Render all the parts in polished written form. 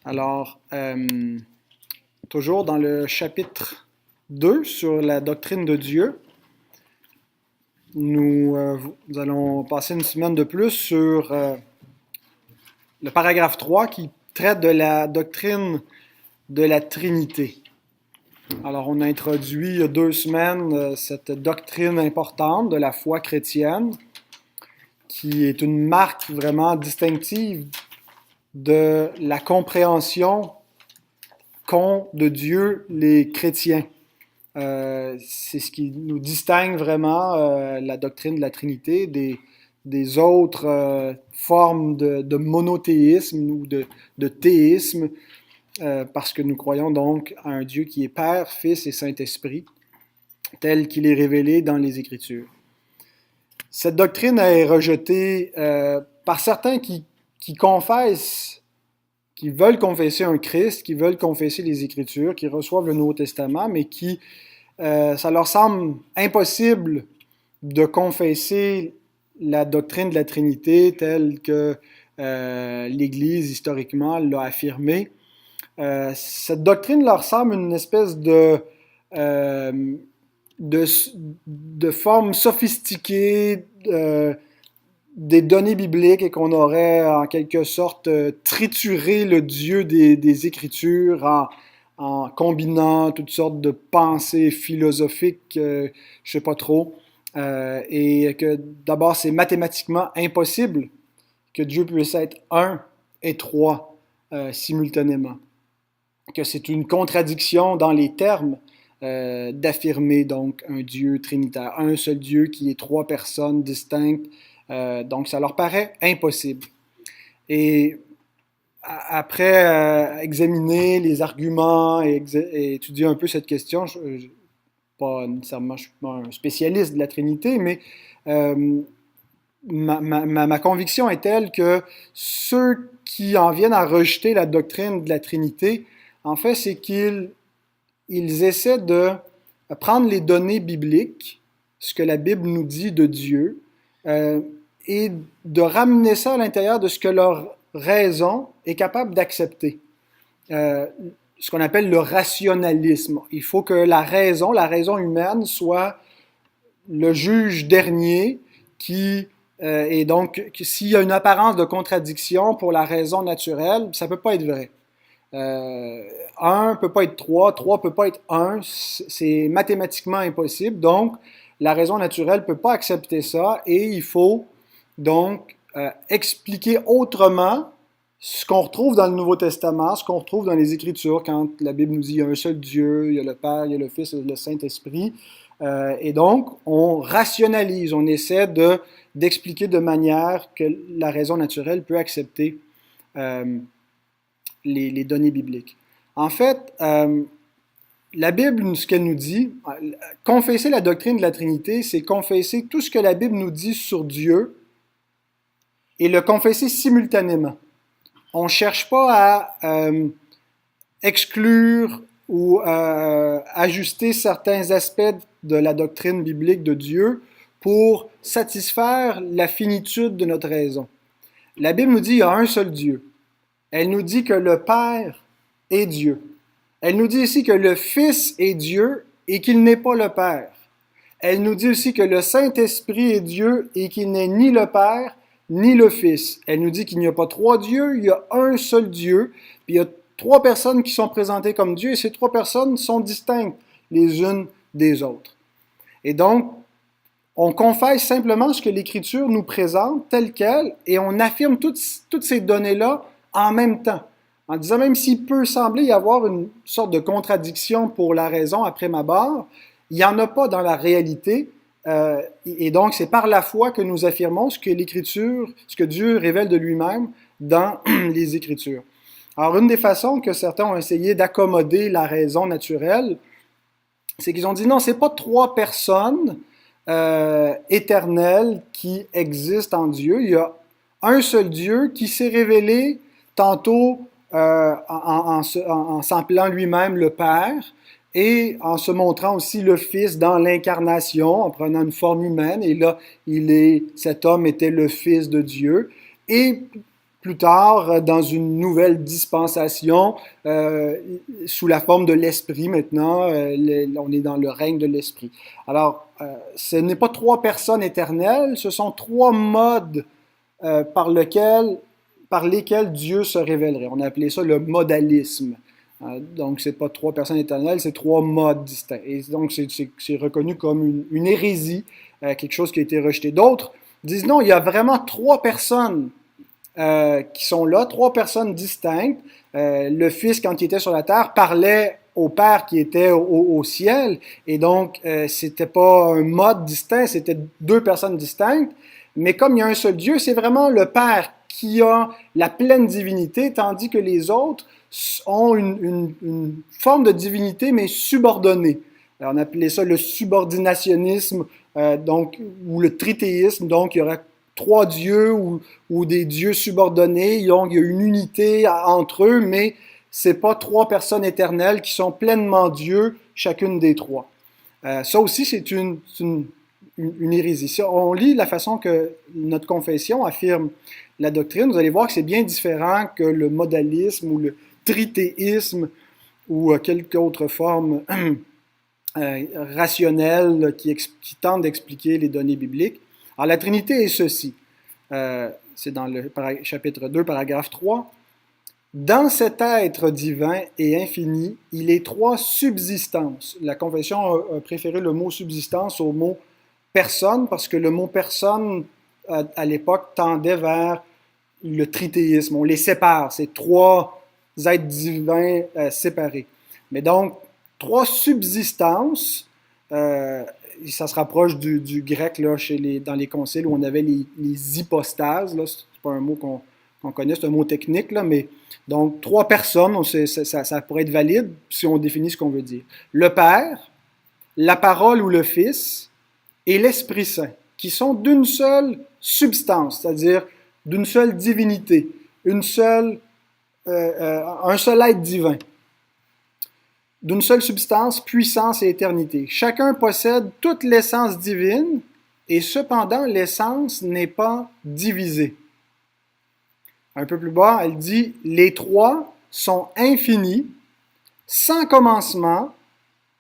Alors, toujours dans le chapitre 2 sur la doctrine de Dieu, nous allons passer une semaine de plus sur le paragraphe 3 qui traite de la doctrine de la Trinité. Alors, on a introduit il y a 2 semaines cette doctrine importante de la foi chrétienne qui est une marque vraiment distinctive de la compréhension qu'ont de Dieu les chrétiens. C'est ce qui nous distingue vraiment la doctrine de la Trinité des autres formes de monothéisme ou de théisme, parce que nous croyons donc à un Dieu qui est Père, Fils et Saint-Esprit, tel qu'il est révélé dans les Écritures. Cette doctrine est rejetée par certains qui confessent, qui veulent confesser un Christ, qui veulent confesser les Écritures, qui reçoivent le Nouveau Testament, mais qui, ça leur semble impossible de confesser la doctrine de la Trinité telle que l'Église, historiquement, l'a affirmée. Cette doctrine leur semble une espèce de forme sophistiquée des données bibliques et qu'on aurait en quelque sorte trituré le Dieu des Écritures en combinant toutes sortes de pensées philosophiques, je ne sais pas trop, et que d'abord c'est mathématiquement impossible que Dieu puisse être un et trois simultanément, que c'est une contradiction dans les termes d'affirmer donc un Dieu trinitaire, un seul Dieu qui est trois personnes distinctes. Donc, ça leur paraît impossible. Et après examiner les arguments et étudier un peu cette question, pas nécessairement, je ne suis pas un spécialiste de la Trinité, mais ma conviction est telle que ceux qui en viennent à rejeter la doctrine de la Trinité, en fait, c'est qu'ils essaient de prendre les données bibliques, ce que la Bible nous dit de Dieu, et de ramener ça à l'intérieur de ce que leur raison est capable d'accepter. Ce qu'on appelle le rationalisme. Il faut que la raison humaine, soit le juge dernier et donc, s'il y a une apparence de contradiction pour la raison naturelle, ça ne peut pas être vrai. 1 ne peut pas être 3 ne peut pas être 1, c'est mathématiquement impossible. Donc, la raison naturelle ne peut pas accepter ça et il faut donc expliquer autrement ce qu'on retrouve dans le Nouveau Testament, ce qu'on retrouve dans les Écritures, quand la Bible nous dit qu'il y a un seul Dieu, il y a le Père, il y a le Fils et le Saint-Esprit. Et donc, on rationalise, on essaie d'expliquer de manière que la raison naturelle peut accepter les données bibliques. En fait, la Bible, ce qu'elle nous dit, confesser la doctrine de la Trinité, c'est confesser tout ce que la Bible nous dit sur Dieu et le confesser simultanément. On ne cherche pas à exclure ou ajuster certains aspects de la doctrine biblique de Dieu pour satisfaire la finitude de notre raison. La Bible nous dit qu'il y a un seul Dieu. Elle nous dit que le Père est Dieu. Elle nous dit aussi que le Fils est Dieu et qu'il n'est pas le Père. Elle nous dit aussi que le Saint-Esprit est Dieu et qu'il n'est ni le Père ni le Fils. Elle nous dit qu'il n'y a pas trois dieux, il y a un seul Dieu, puis il y a trois personnes qui sont présentées comme Dieu et ces trois personnes sont distinctes les unes des autres. Et donc, on confesse simplement ce que l'Écriture nous présente tel quel et on affirme toutes ces données-là en même temps. En disant, même s'il peut sembler y avoir une sorte de contradiction pour la raison à prime abord, il n'y en a pas dans la réalité. Et donc, c'est par la foi que nous affirmons ce que l'Écriture, ce que Dieu révèle de lui-même dans les Écritures. Alors, une des façons que certains ont essayé d'accommoder la raison naturelle, c'est qu'ils ont dit, non, ce n'est pas trois personnes éternelles qui existent en Dieu. Il y a un seul Dieu qui s'est révélé tantôt en s'appelant lui-même le Père et en se montrant aussi le Fils dans l'incarnation, en prenant une forme humaine. Et là, cet homme était le Fils de Dieu. Et plus tard, dans une nouvelle dispensation, sous la forme de l'Esprit maintenant, on est dans le règne de l'Esprit. Alors, ce n'est pas trois personnes éternelles, ce sont trois modes par lesquels Dieu se révélerait. On a appelé ça le modalisme. Donc, ce n'est pas trois personnes éternelles, c'est trois modes distincts. Et donc, c'est reconnu comme une hérésie, quelque chose qui a été rejeté. D'autres disent non, il y a vraiment trois personnes qui sont là, trois personnes distinctes. Le Fils, quand il était sur la terre, parlait au Père qui était au ciel, et donc c'était pas un mode distinct, c'était deux personnes distinctes, mais comme il y a un seul Dieu, c'est vraiment le Père qui a la pleine divinité, tandis que les autres ont une forme de divinité, mais subordonnée. Alors, on appelait ça le subordinationnisme, ou le trithéisme, donc il y aurait trois dieux ou des dieux subordonnés, donc il y a une unité entre eux, mais c'est pas trois personnes éternelles qui sont pleinement Dieu, chacune des trois. Ça aussi, c'est une hérésie. Si on lit la façon que notre confession affirme la doctrine, vous allez voir que c'est bien différent que le modalisme ou le trithéisme ou quelque autre forme rationnelle qui tente d'expliquer les données bibliques. Alors, la Trinité est ceci. C'est dans le chapitre 2, paragraphe 3. Dans cet être divin et infini, il est trois subsistances. La confession a préféré le mot subsistance au mot personne, parce que le mot personne, à l'époque, tendait vers le trithéisme. On les sépare, c'est trois êtres divins séparés. Mais donc, trois subsistances, ça se rapproche du grec là, dans les conciles où on avait les hypostases. Là, c'est pas un mot qu'on connaît, c'est un mot technique, là, mais donc trois personnes, ça pourrait être valide si on définit ce qu'on veut dire. Le Père, la Parole ou le Fils et l'Esprit Saint, qui sont d'une seule substance, c'est-à-dire d'une seule divinité, un seul être divin, d'une seule substance, puissance et éternité. Chacun possède toute l'essence divine, et cependant l'essence n'est pas divisée. Un peu plus bas, elle dit « Les trois sont infinis, sans commencement,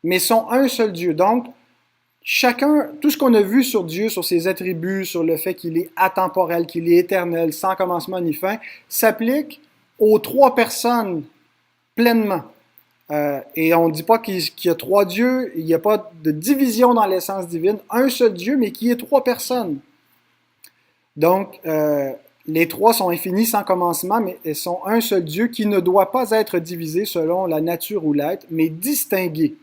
mais sont un seul Dieu. » Donc, chacun, tout ce qu'on a vu sur Dieu, sur ses attributs, sur le fait qu'il est atemporel, qu'il est éternel, sans commencement ni fin, s'applique aux trois personnes pleinement. Et on ne dit pas qu'il y a trois dieux, il n'y a pas de division dans l'essence divine, un seul Dieu, mais qui est trois personnes. Donc, les trois sont infinis sans commencement, mais ils sont un seul Dieu qui ne doit pas être divisé selon la nature ou l'être, mais distingué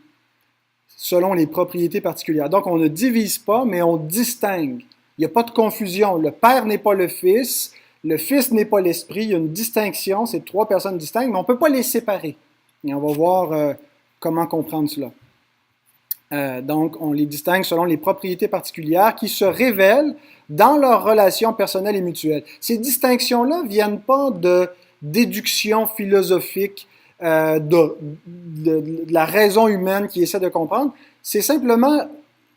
selon les propriétés particulières. Donc, on ne divise pas, mais on distingue. Il n'y a pas de confusion. Le Père n'est pas le Fils n'est pas l'Esprit. Il y a une distinction, c'est trois personnes distinctes, mais on ne peut pas les séparer. Et on va voir comment comprendre cela. Donc, on les distingue selon les propriétés particulières qui se révèlent dans leurs relations personnelles et mutuelles. Ces distinctions-là ne viennent pas de déduction philosophique, de la raison humaine qui essaie de comprendre. C'est simplement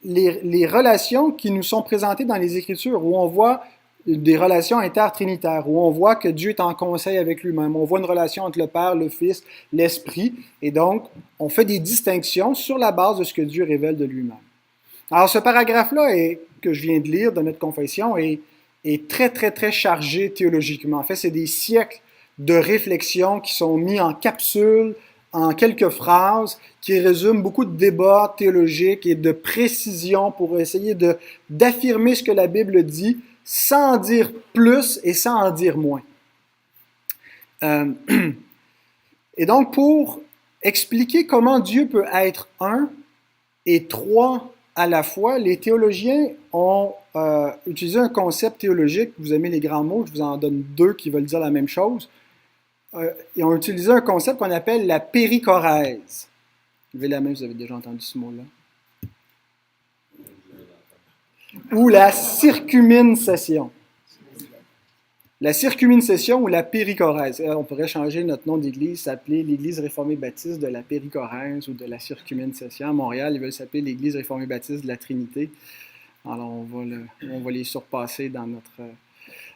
les relations qui nous sont présentées dans les Écritures, où on voit des relations intertrinitaires, où on voit que Dieu est en conseil avec lui-même. On voit une relation entre le Père, le Fils, l'Esprit, et donc on fait des distinctions sur la base de ce que Dieu révèle de lui-même. Alors ce paragraphe-là, que je viens de lire de notre confession, est très, très, très chargé théologiquement. En fait, c'est des siècles de réflexions qui sont mis en capsule, en quelques phrases, qui résument beaucoup de débats théologiques et de précisions pour essayer d'affirmer ce que la Bible dit, sans en dire plus et sans en dire moins. Et donc, pour expliquer comment Dieu peut être un et trois à la fois, les théologiens ont utilisé un concept théologique. Vous aimez les grands mots, je vous en donne deux qui veulent dire la même chose. Ils ont utilisé un concept qu'on appelle la périchorèse. Levez la main, vous avez déjà entendu ce mot-là. Ou la circumincession. La circumincession ou la périchorèse. On pourrait changer notre nom d'église, s'appeler l'Église réformée baptiste de la périchorèse ou de la circumincession. À Montréal, ils veulent s'appeler l'Église réformée baptiste de la Trinité. Alors, on va les surpasser dans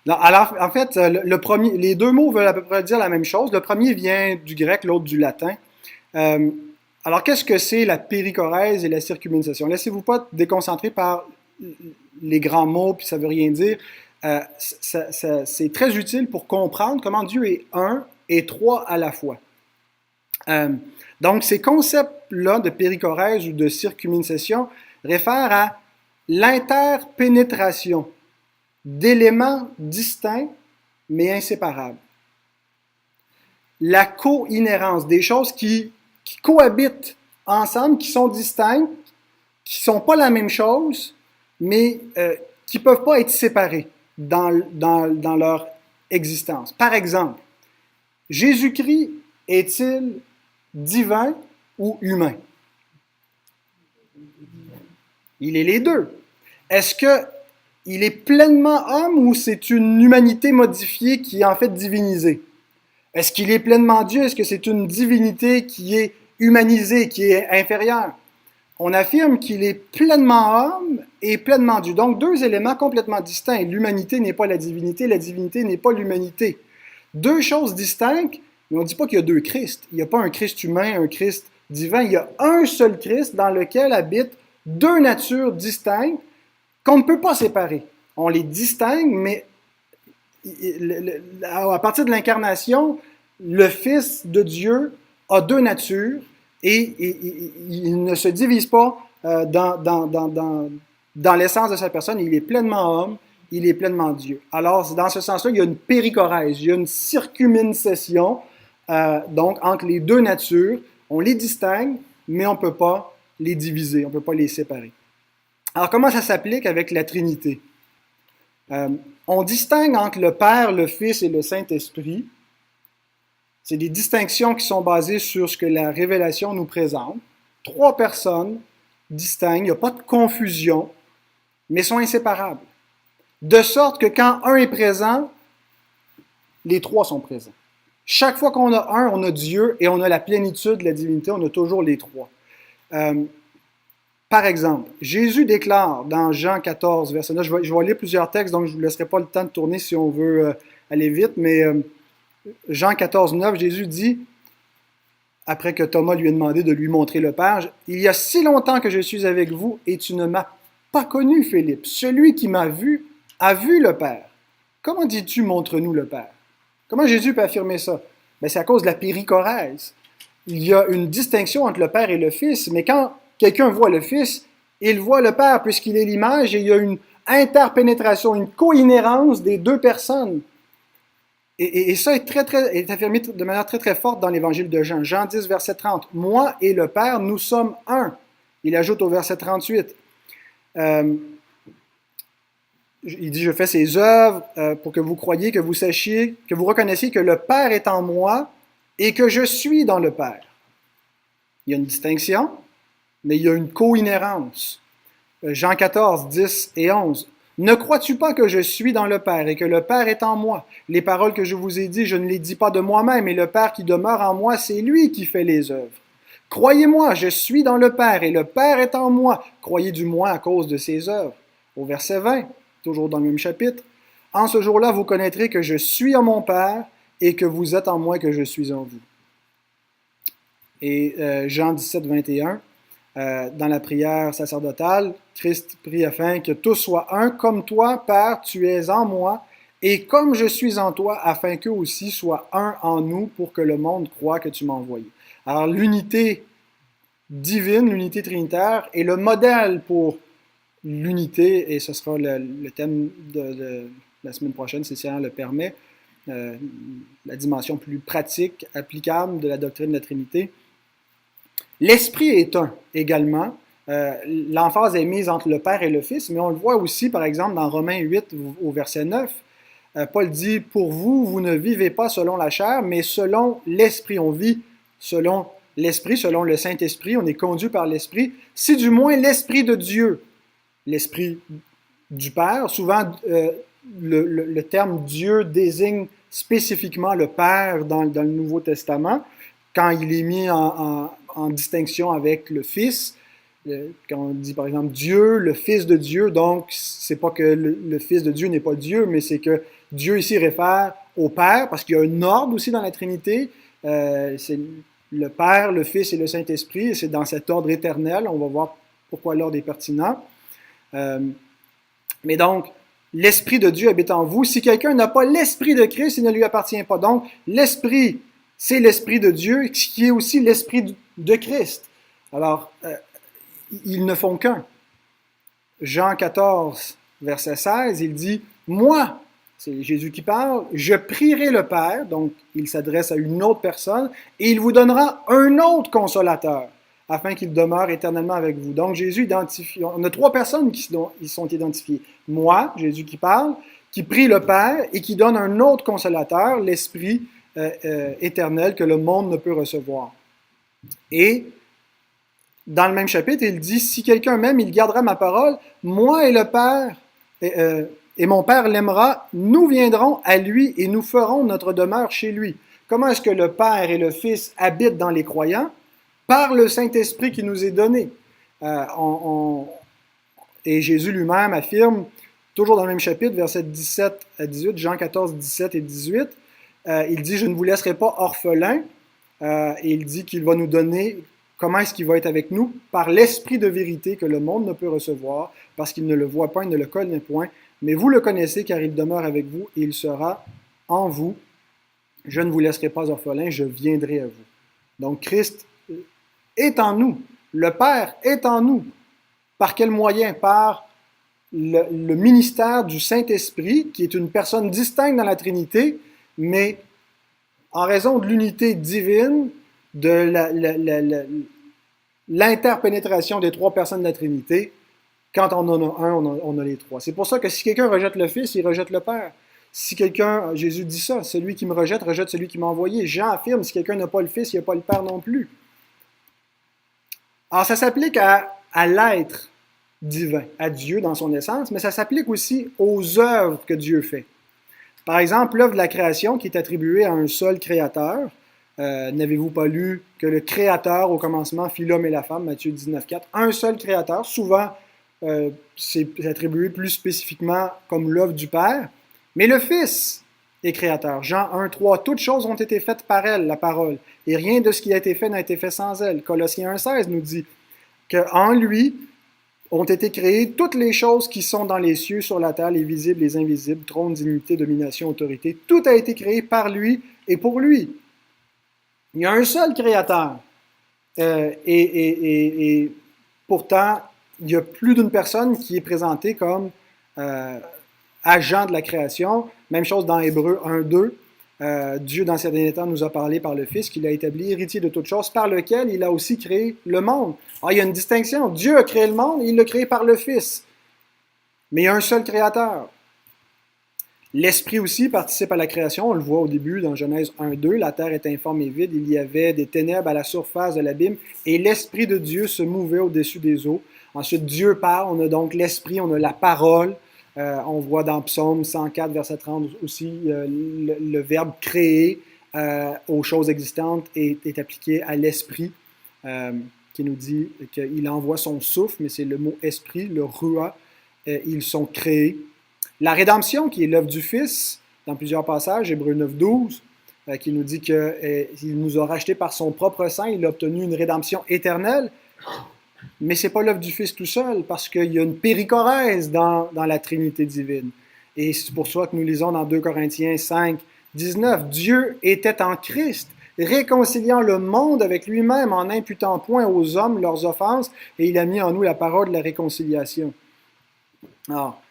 Non, alors, en fait, les deux mots veulent à peu près dire la même chose. Le premier vient du grec, l'autre du latin. Euh, alors, qu'est-ce que c'est la péricorèse et la circuménisation? Laissez-vous pas déconcentrer par les grands mots, puis ça veut rien dire. C'est très utile pour comprendre comment Dieu est un et trois à la fois. Euh, donc, ces concepts-là de péricorèse ou de circuménisation réfèrent à l'interpénétration d'éléments distincts mais inséparables. La co-inhérence, des choses qui cohabitent ensemble, qui sont distinctes, qui ne sont pas la même chose, mais qui ne peuvent pas être séparées dans leur existence. Par exemple, Jésus-Christ est-il divin ou humain? Il est les deux. Est-ce qu'il est pleinement homme ou c'est une humanité modifiée qui est en fait divinisée? Est-ce qu'il est pleinement Dieu? Est-ce que c'est une divinité qui est humanisée, qui est inférieure? On affirme qu'il est pleinement homme et pleinement Dieu. Donc, deux éléments complètement distincts. L'humanité n'est pas la divinité n'est pas l'humanité. Deux choses distinctes, mais on ne dit pas qu'il y a deux Christ. Il n'y a pas un Christ humain, un Christ divin. Il y a un seul Christ dans lequel habitent deux natures distinctes qu'on ne peut pas séparer. On les distingue, mais à partir de l'incarnation, le Fils de Dieu a deux natures et il ne se divise pas dans l'essence de sa personne. Il est pleinement homme, il est pleinement Dieu. Alors, dans ce sens-là, il y a une péricorèse, il y a une circuménisation donc entre les deux natures. On les distingue, mais on ne peut pas les diviser, on ne peut pas les séparer. Alors, comment ça s'applique avec la Trinité? On distingue entre le Père, le Fils et le Saint-Esprit. C'est des distinctions qui sont basées sur ce que la Révélation nous présente. Trois personnes distinctes, il n'y a pas de confusion, mais sont inséparables. De sorte que quand un est présent, les trois sont présents. Chaque fois qu'on a un, on a Dieu et on a la plénitude de la divinité, on a toujours les trois. Par exemple, Jésus déclare dans Jean 14, verset 9, je vais lire plusieurs textes, donc je ne vous laisserai pas le temps de tourner si on veut aller vite, mais Jean 14, 9, Jésus dit, après que Thomas lui a demandé de lui montrer le Père, « Il y a si longtemps que je suis avec vous et tu ne m'as pas connu, Philippe. Celui qui m'a vu a vu le Père. Comment dis-tu, montre-nous le Père? » Comment Jésus peut affirmer ça? Ben, c'est à cause de la péricorèse. Il y a une distinction entre le Père et le Fils, mais quand quelqu'un voit le Fils, il voit le Père puisqu'il est l'image et il y a une interpénétration, une co-inhérence des deux personnes. Et ça est affirmé de manière très, très forte dans l'Évangile de Jean. Jean 10, verset 30. « Moi et le Père, nous sommes un. » Il ajoute au verset 38. Il dit « Je fais ces œuvres pour que vous croyiez, que vous sachiez, que vous reconnaissiez que le Père est en moi et que je suis dans le Père. » Il y a une distinction, mais il y a une co-inhérence. Jean 14, 10 et 11. « Ne crois-tu pas que je suis dans le Père et que le Père est en moi? Les paroles que je vous ai dites, je ne les dis pas de moi-même, et le Père qui demeure en moi, c'est lui qui fait les œuvres. Croyez-moi, je suis dans le Père et le Père est en moi. Croyez du moins à cause de ses œuvres. » Au verset 20, toujours dans le même chapitre. « En ce jour-là, vous connaîtrez que je suis en mon Père et que vous êtes en moi et que je suis en vous. » Et Jean 17, 21. Dans la prière sacerdotale, Christ prie afin que tous soient un, comme toi, Père, tu es en moi, et comme je suis en toi, afin qu'eux aussi soient un en nous, pour que le monde croie que tu m'as envoyé. Alors l'unité divine, l'unité trinitaire, est le modèle pour l'unité, et ce sera le thème de la semaine prochaine, si le Seigneur le permet, la dimension plus pratique, applicable de la doctrine de la Trinité. L'Esprit est un également. L'emphase est mise entre le Père et le Fils, mais on le voit aussi, par exemple, dans Romains 8, au verset 9. Paul dit, « Pour vous, vous ne vivez pas selon la chair, mais selon l'Esprit. » On vit selon l'Esprit, selon le Saint-Esprit, on est conduit par l'Esprit. Si du moins l'Esprit de Dieu, l'Esprit du Père, souvent le terme Dieu désigne spécifiquement le Père dans le Nouveau Testament, quand il est mis en distinction avec le Fils, quand on dit par exemple Dieu, le Fils de Dieu, donc c'est pas que le Fils de Dieu n'est pas Dieu, mais c'est que Dieu ici réfère au Père, parce qu'il y a un ordre aussi dans la Trinité. C'est le Père, le Fils et le Saint-Esprit, et c'est dans cet ordre éternel. On va voir pourquoi l'ordre est pertinent. Mais donc, l'Esprit de Dieu habite en vous. Si quelqu'un n'a pas l'Esprit de Christ, il ne lui appartient pas. Donc, l'Esprit, c'est l'Esprit de Dieu, qui est aussi l'Esprit de Christ. Alors, ils ne font qu'un. Jean 14, verset 16, il dit « Moi », c'est Jésus qui parle, « je prierai le Père », donc il s'adresse à une autre personne, « et il vous donnera un autre consolateur, afin qu'il demeure éternellement avec vous. » Donc Jésus identifie, on a trois personnes qui sont identifiées. Moi, Jésus qui parle, qui prie le Père et qui donne un autre consolateur, l'Esprit éternel que le monde ne peut recevoir. Et dans le même chapitre, il dit, si quelqu'un m'aime, il gardera ma parole. Moi et le Père, et mon Père l'aimera, nous viendrons à lui et nous ferons notre demeure chez lui. Comment est-ce que le Père et le Fils habitent dans les croyants? Par le Saint-Esprit qui nous est donné. Et Jésus lui-même affirme, toujours dans le même chapitre, versets 17 à 18, Jean 14, 17 et 18, il dit, je ne vous laisserai pas orphelins. Et il dit qu'il va nous donner... Comment est-ce qu'il va être avec nous? Par l'Esprit de vérité que le monde ne peut recevoir, parce qu'il ne le voit pas, il ne le connaît point. Mais vous le connaissez, car il demeure avec vous et il sera en vous. Je ne vous laisserai pas orphelins, je viendrai à vous. Donc Christ est en nous. Le Père est en nous. Par quel moyen? Par le ministère du Saint-Esprit, qui est une personne distincte dans la Trinité, mais en raison de l'unité divine, de l'interpénétration des trois personnes de la Trinité, quand on en a un, on a les trois. C'est pour ça que si quelqu'un rejette le Fils, il rejette le Père. Si quelqu'un, Jésus dit ça, celui qui me rejette, rejette celui qui m'a envoyé. Jean affirme, si quelqu'un n'a pas le Fils, il n'a pas le Père non plus. Alors ça s'applique à l'être divin, à Dieu dans son essence, mais ça s'applique aussi aux œuvres que Dieu fait. Par exemple, l'œuvre de la création qui est attribuée à un seul créateur. N'avez-vous pas lu que le Créateur, au commencement, fit l'homme et la femme, Matthieu 19, 4, un seul Créateur, souvent c'est attribué plus spécifiquement comme l'œuvre du Père, mais le Fils est Créateur. Jean 1, 3, toutes choses ont été faites par elle, la parole, et rien de ce qui a été fait n'a été fait sans elle. Colossiens 1, 16 nous dit qu'en lui ont été créées toutes les choses qui sont dans les cieux, sur la terre, les visibles, les invisibles, trône, dignité, domination, autorité. Tout a été créé par lui et pour lui. Il y a un seul créateur. Et pourtant, il y a plus d'une personne qui est présentée comme agent de la création. Même chose dans Hébreux 1, 2. Dieu, dans ses derniers temps, nous a parlé par le Fils, qu'il a établi héritier de toutes choses, par lequel il a aussi créé le monde. Alors, il y a une distinction. Dieu a créé le monde, il l'a créé par le Fils. Mais il y a un seul créateur. L'Esprit aussi participe à la création, on le voit au début dans Genèse 1, 2, la terre est informe et vide, il y avait des ténèbres à la surface de l'abîme, et l'Esprit de Dieu se mouvait au-dessus des eaux. Ensuite, Dieu parle, on a donc l'Esprit, on a la parole, on voit dans Psaume 104, verset 30 aussi, le verbe créer aux choses existantes est appliqué à l'Esprit, qui nous dit qu'il envoie son souffle, mais c'est le mot Esprit, le Rua, ils sont créés. La rédemption, qui est l'œuvre du Fils, dans plusieurs passages, Hébreux 9, 12, qui nous dit qu'il nous a rachetés par son propre sang, il a obtenu une rédemption éternelle, mais ce n'est pas l'œuvre du Fils tout seul, parce qu'il y a une péricorèse dans la Trinité divine. Et c'est pour ça que nous lisons dans 2 Corinthiens 5, 19, Dieu était en Christ, réconciliant le monde avec lui-même en n'imputant point aux hommes leurs offenses, et il a mis en nous la parole de la réconciliation. Alors,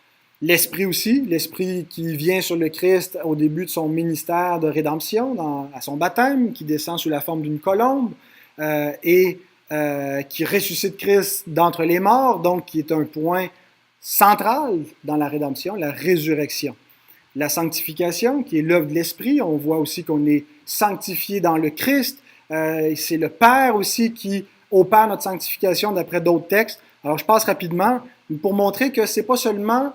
l'Esprit aussi, l'Esprit qui vient sur le Christ au début de son ministère de rédemption, à son baptême, qui descend sous la forme d'une colombe, et qui ressuscite Christ d'entre les morts, donc qui est un point central dans la rédemption, la résurrection. La sanctification, qui est l'œuvre de l'Esprit, on voit aussi qu'on est sanctifié dans le Christ, c'est le Père aussi qui opère notre sanctification d'après d'autres textes. Alors je passe rapidement pour montrer que c'est pas seulement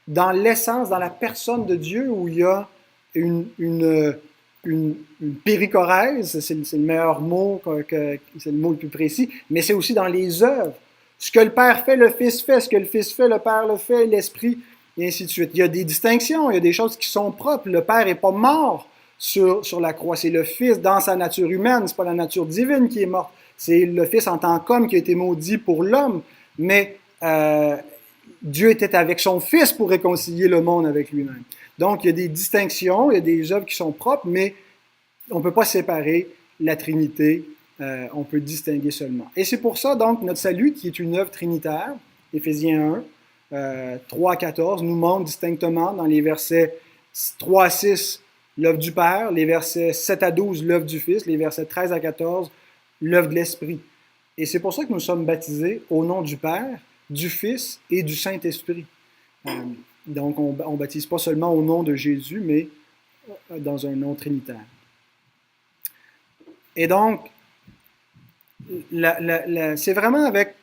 dans l'essence, dans la personne de Dieu, où il y a une péricorèse, c'est le meilleur mot, c'est le mot le plus précis, mais c'est aussi dans les œuvres. Ce que le Père fait, le Fils fait. Ce que le Fils fait, le Père le fait, l'Esprit et ainsi de suite. Il y a des distinctions, il y a des choses qui sont propres. Le Père n'est pas mort sur la croix, c'est le Fils dans sa nature humaine, c'est pas la nature divine qui est morte, c'est le Fils en tant qu'homme qui a été maudit pour l'homme, mais Dieu était avec son Fils pour réconcilier le monde avec lui-même. Donc, il y a des distinctions, il y a des œuvres qui sont propres, mais on ne peut pas séparer la Trinité, on peut distinguer seulement. Et c'est pour ça, donc, notre salut, qui est une œuvre trinitaire, Éphésiens 1, 3 à 14, nous montre distinctement dans les versets 3 à 6, l'œuvre du Père, les versets 7 à 12, l'œuvre du Fils, les versets 13 à 14, l'œuvre de l'Esprit. Et c'est pour ça que nous sommes baptisés au nom du Père, du Fils et du Saint-Esprit. Donc, on ne baptise pas seulement au nom de Jésus, mais dans un nom trinitaire. Et donc, c'est vraiment avec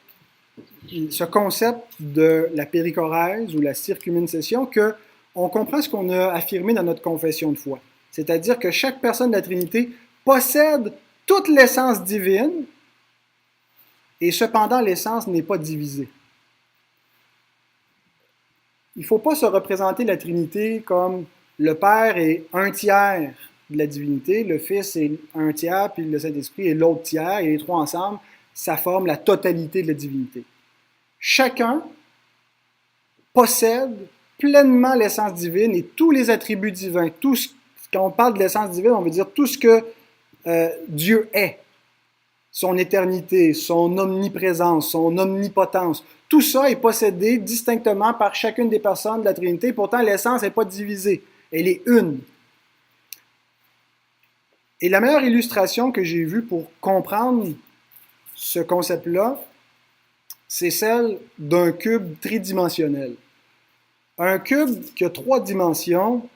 ce concept de la périchorèse ou la circumincession qu'on comprend ce qu'on a affirmé dans notre confession de foi. C'est-à-dire que chaque personne de la Trinité possède toute l'essence divine et cependant l'essence n'est pas divisée. Il ne faut pas se représenter la Trinité comme le Père est un tiers de la divinité, le Fils est un tiers, puis le Saint-Esprit est l'autre tiers, et les trois ensemble, ça forme la totalité de la divinité. Chacun possède pleinement l'essence divine et tous les attributs divins. Quand on parle de l'essence divine, on veut dire tout ce que Dieu est. Son éternité, son omniprésence, son omnipotence. Tout ça est possédé distinctement par chacune des personnes de la Trinité. Pourtant, l'essence n'est pas divisée. Elle est une. Et la meilleure illustration que j'ai vue pour comprendre ce concept-là, c'est celle d'un cube tridimensionnel. Un cube qui a 3 dimensions,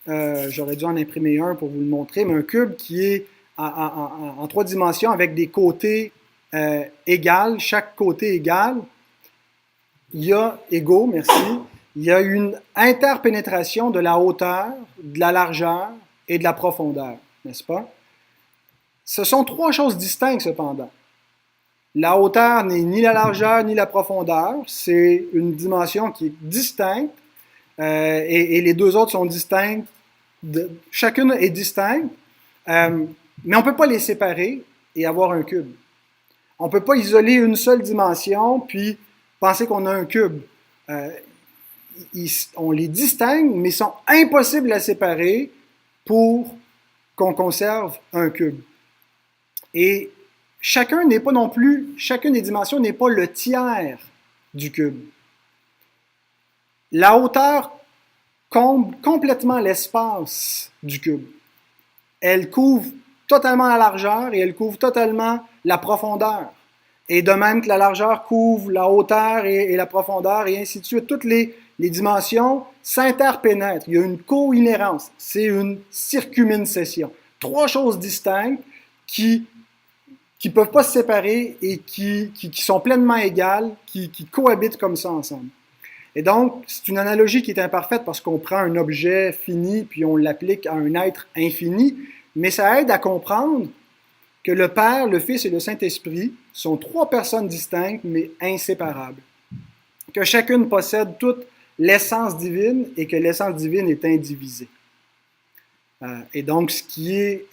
j'aurais dû en imprimer un pour vous le montrer, mais un cube qui est en 3 dimensions avec des côtés égales, chaque côté égal, il y a une interpénétration de la hauteur, de la largeur et de la profondeur, n'est-ce pas? Ce sont 3 choses distinctes cependant. La hauteur n'est ni la largeur ni la profondeur, c'est une dimension qui est distincte et les 2 autres sont distinctes. Chacune est distincte, mais on ne peut pas les séparer et avoir un cube. On ne peut pas isoler une seule dimension puis penser qu'on a un cube. On les distingue, mais ils sont impossibles à séparer pour qu'on conserve un cube. Et chacune des dimensions n'est pas le tiers du cube. La hauteur comble complètement l'espace du cube. Elle couvre totalement la largeur et elle couvre totalement la profondeur. Et de même que la largeur couvre la hauteur et la profondeur et ainsi de suite, toutes les dimensions s'interpénètrent. Il y a une co-inhérence. C'est une circumincession. 3 choses distinctes qui ne peuvent pas se séparer et qui sont pleinement égales, qui cohabitent comme ça ensemble. Et donc, c'est une analogie qui est imparfaite parce qu'on prend un objet fini puis on l'applique à un être infini, mais ça aide à comprendre que le Père, le Fils et le Saint-Esprit sont 3 personnes distinctes mais inséparables. Que chacune possède toute l'essence divine et que l'essence divine est indivisée. Et donc, ce qui est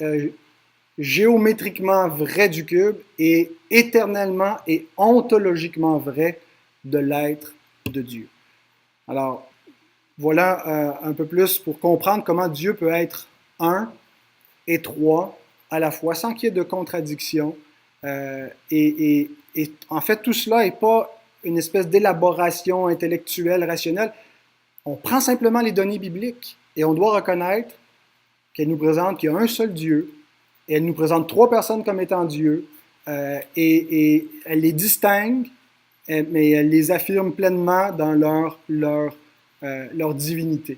géométriquement vrai du cube est éternellement et ontologiquement vrai de l'être de Dieu. Alors, voilà un peu plus pour comprendre comment Dieu peut être un et 3 à la fois, sans qu'il y ait de contradiction. Et en fait, tout cela n'est pas une espèce d'élaboration intellectuelle, rationnelle. On prend simplement les données bibliques et on doit reconnaître qu'elles nous présentent qu'il y a un seul Dieu, et elle nous présente 3 personnes comme étant Dieu, et elle les distingue, mais elle les affirme pleinement dans leur divinité.